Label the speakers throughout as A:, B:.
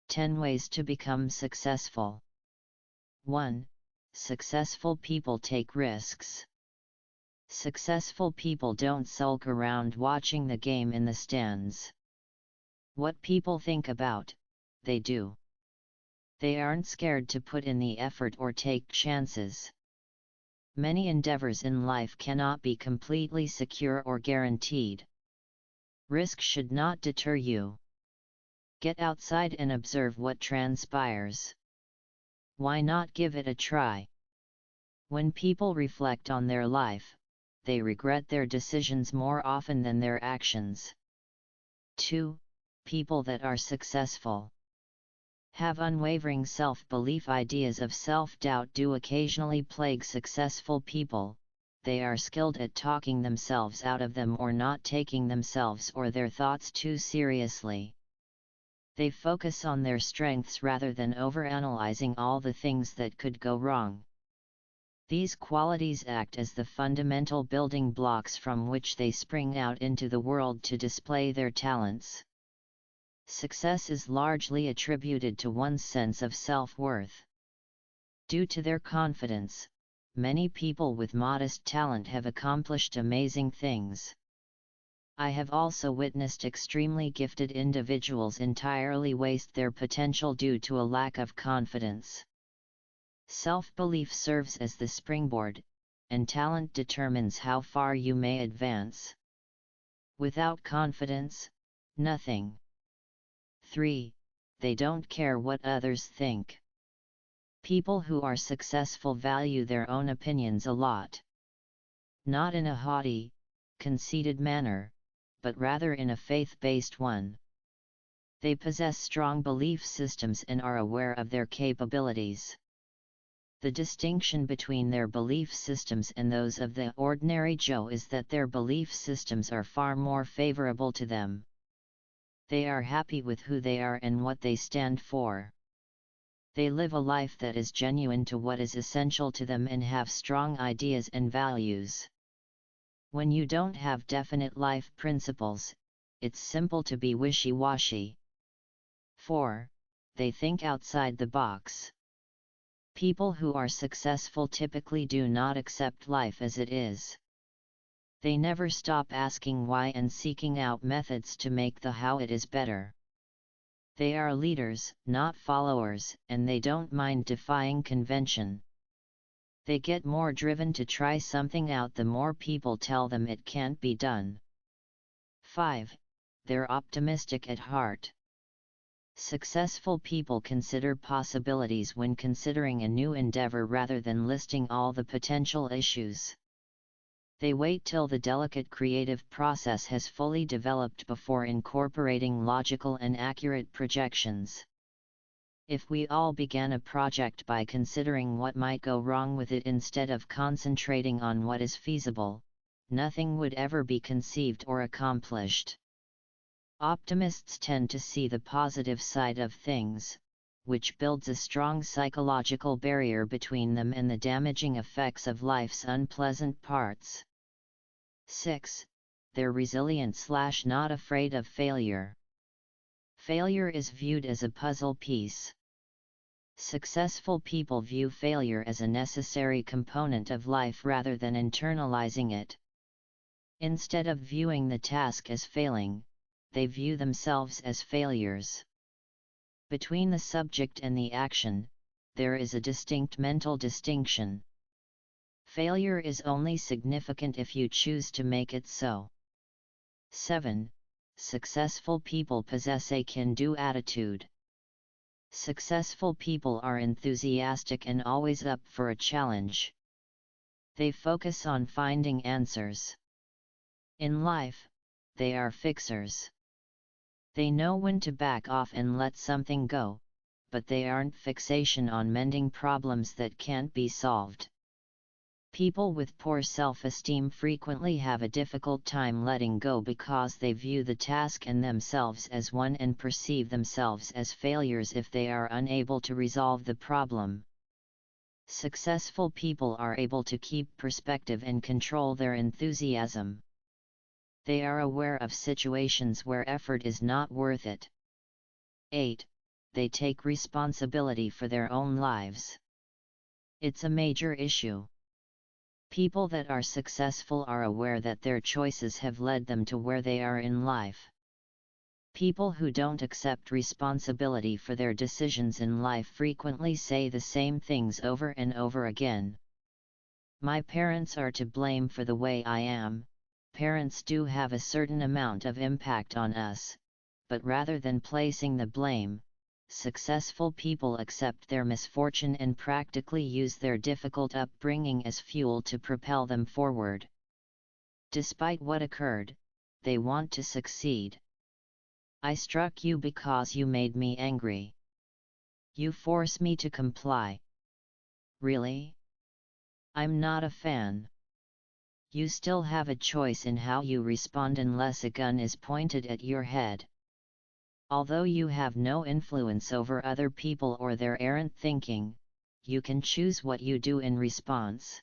A: 10 Ways to Become Successful. 1. Successful people take risks. Successful people don't sulk around watching the game in the stands. What people think about, they do. They aren't scared to put in the effort or take chances. Many endeavors in life cannot be completely secure or guaranteed. Risk should not deter you. Get outside and observe what transpires. Why not give it a try? When people reflect on their life, they regret their decisions more often than their actions. 2. People that are successful have unwavering self-belief. Ideas of self-doubt do occasionally plague successful people. They are skilled at talking themselves out of them or not taking themselves or their thoughts too seriously. They focus on their strengths rather than overanalyzing all the things that could go wrong. These qualities act as the fundamental building blocks from which they spring out into the world to display their talents. Success is largely attributed to one's sense of self-worth. Due to their confidence, many people with modest talent have accomplished amazing things. I have also witnessed extremely gifted individuals entirely waste their potential due to a lack of confidence. Self-belief serves as the springboard, and talent determines how far you may advance. Without confidence, nothing. 3. They don't care what others think. People who are successful value their own opinions a lot. Not in a haughty, conceited manner, but rather in a faith-based one. They possess strong belief systems and are aware of their capabilities. The distinction between their belief systems and those of the ordinary Joe is that their belief systems are far more favorable to them. They are happy with who they are and what they stand for. They live a life that is genuine to what is essential to them and have strong ideas and values. When you don't have definite life principles, it's simple to be wishy-washy. 4. They think outside the box. People who are successful typically do not accept life as it is. They never stop asking why and seeking out methods to make the how it is better. They are leaders, not followers, and they don't mind defying convention. They get more driven to try something out the more people tell them it can't be done. 5. They're optimistic at heart. Successful people consider possibilities when considering a new endeavor rather than listing all the potential issues. They wait till the delicate creative process has fully developed before incorporating logical and accurate projections. If we all began a project by considering what might go wrong with it instead of concentrating on what is feasible, nothing would ever be conceived or accomplished. Optimists tend to see the positive side of things, which builds a strong psychological barrier between them and the damaging effects of life's unpleasant parts. 6. They're resilient/not afraid of failure. Failure is viewed as a puzzle piece. Successful people view failure as a necessary component of life rather than internalizing it. Instead of viewing the task as failing, they view themselves as failures. Between the subject and the action, there is a distinct mental distinction. Failure is only significant if you choose to make it so. 7. Successful people possess a can-do attitude. Successful people are enthusiastic and always up for a challenge. They focus on finding answers. In life, they are fixers. They know when to back off and let something go, but they aren't fixation on mending problems that can't be solved. People with poor self-esteem frequently have a difficult time letting go because they view the task and themselves as one and perceive themselves as failures if they are unable to resolve the problem. Successful people are able to keep perspective and control their enthusiasm. They are aware of situations where effort is not worth it. 8. they take responsibility for their own lives. It's a major issue. People that are successful are aware that their choices have led them to where they are in life. People who don't accept responsibility for their decisions in life frequently say the same things over and over again. My parents are to blame for the way I am. Parents do have a certain amount of impact on us, but rather than placing the blame, successful people accept their misfortune and practically use their difficult upbringing as fuel to propel them forward. Despite what occurred, they want to succeed. I struck you because you made me angry. You force me to comply. Really? I'm not a fan. You still have a choice in how you respond unless a gun is pointed at your head. Although you have no influence over other people or their errant thinking, you can choose what you do in response.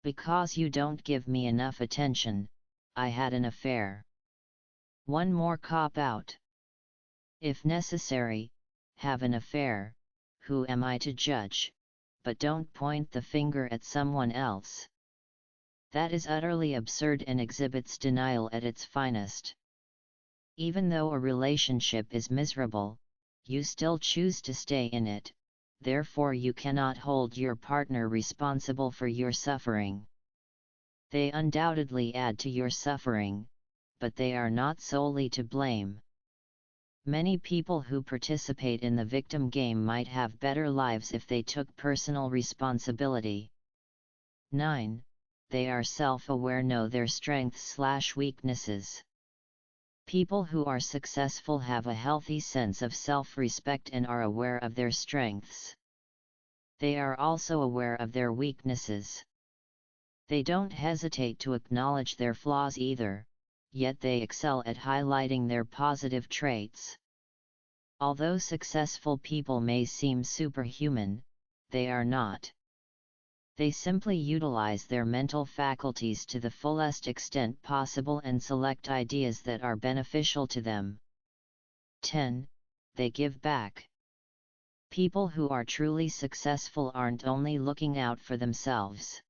A: Because you don't give me enough attention, I had an affair. One more cop-out. If necessary, have an affair. Who am I to judge? But don't point the finger at someone else. That is utterly absurd and exhibits denial at its finest. Even though a relationship is miserable, you still choose to stay in it, therefore you cannot hold your partner responsible for your suffering. They undoubtedly add to your suffering, but they are not solely to blame. Many people who participate in the victim game might have better lives if they took personal responsibility. 9. They are self-aware, know their strengths/weaknesses. People who are successful have a healthy sense of self-respect and are aware of their strengths. They are also aware of their weaknesses. They don't hesitate to acknowledge their flaws either, yet they excel at highlighting their positive traits. Although successful people may seem superhuman, they are not. They simply utilize their mental faculties to the fullest extent possible and select ideas that are beneficial to them. 10. They give back. People who are truly successful aren't only looking out for themselves.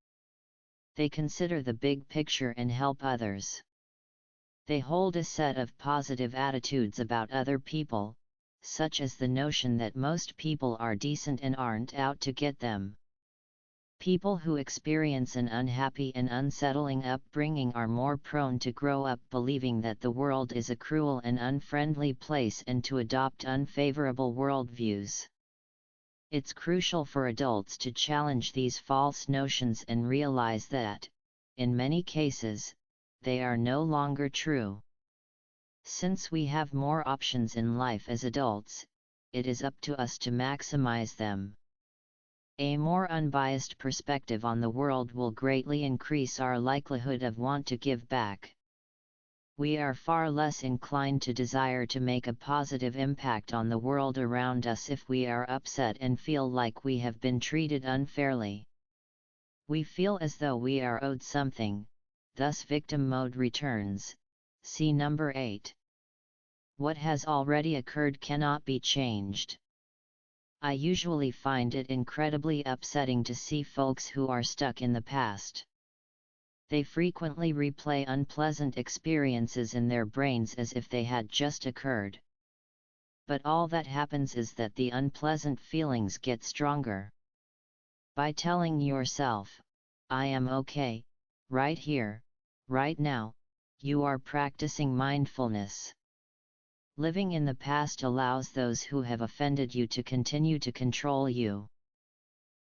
A: They consider the big picture and help others. They hold a set of positive attitudes about other people, such as the notion that most people are decent and aren't out to get them. People who experience an unhappy and unsettling upbringing are more prone to grow up believing that the world is a cruel and unfriendly place and to adopt unfavorable worldviews. It's crucial for adults to challenge these false notions and realize that, in many cases, they are no longer true. Since we have more options in life as adults, it is up to us to maximize them. A more unbiased perspective on the world will greatly increase our likelihood of want to give back. We are far less inclined to desire to make a positive impact on the world around us if we are upset and feel like we have been treated unfairly. We feel as though we are owed something, thus victim mode returns. See number 8. What has already occurred cannot be changed. I usually find it incredibly upsetting to see folks who are stuck in the past. They frequently replay unpleasant experiences in their brains as if they had just occurred. But all that happens is that the unpleasant feelings get stronger. By telling yourself, "I am okay, right here, right now," you are practicing mindfulness. Living in the past allows those who have offended you to continue to control you.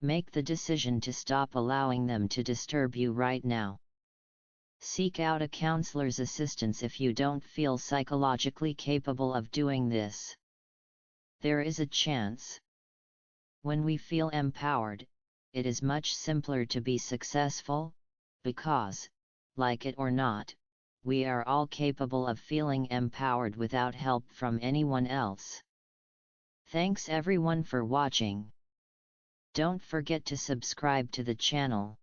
A: Make the decision to stop allowing them to disturb you right now. Seek out a counselor's assistance if you don't feel psychologically capable of doing this. There is a chance. When we feel empowered, it is much simpler to be successful, because, like it or not, we are all capable of feeling empowered without help from anyone else. Thanks everyone for watching. Don't forget to subscribe to the channel.